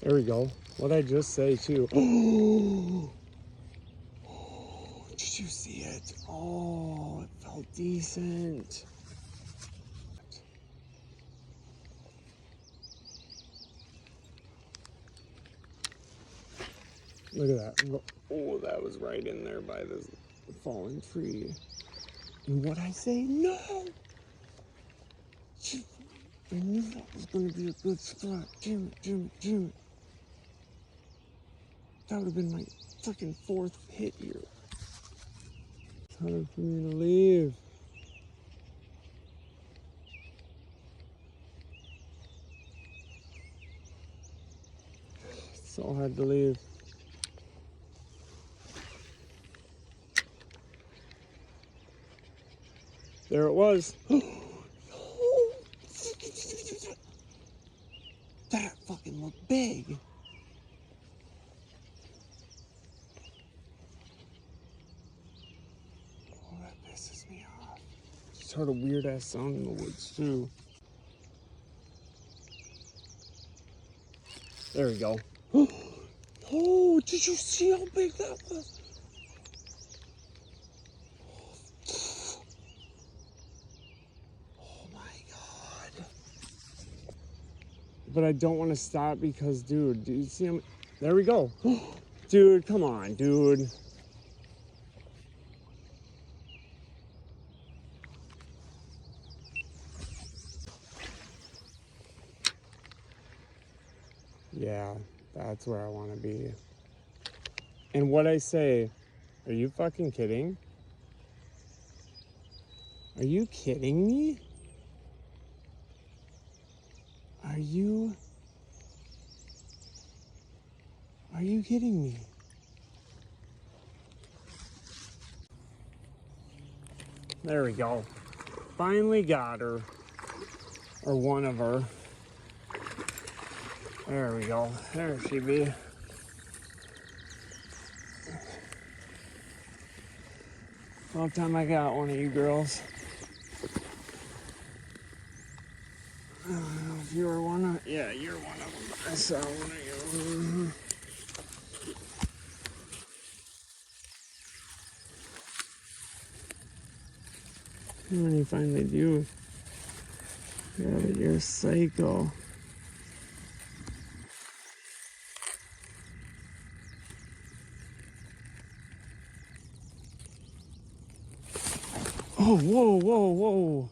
There we go. What'd I just say too? Oh, did you see it? Oh, it felt decent. Look at that. Oh, that was right in there by this fallen tree. And what'd I say? No! I knew that was gonna be a good spot. Damn it. That would have been my freaking 4th hit here. It's hard for me to leave. It's so hard to leave. There it was. That fucking looked big. Oh, that pisses me off. Just heard a weird ass sound in the woods too. There we go. Oh, did you see how big that was? Oh my god. But I don't want to stop because, dude, do you see him? There we go. Dude, come on, dude. Yeah, that's where I want to be. And what I say, are you fucking kidding? Are you kidding me? Are you kidding me? There we go. Finally got her. Or one of her. There we go. There she be. Long time I got one of you girls. I don't know if you were one of... Yeah, you're one of them. I saw one of you. When you finally do. Yeah, but you're a psycho. Oh, whoa.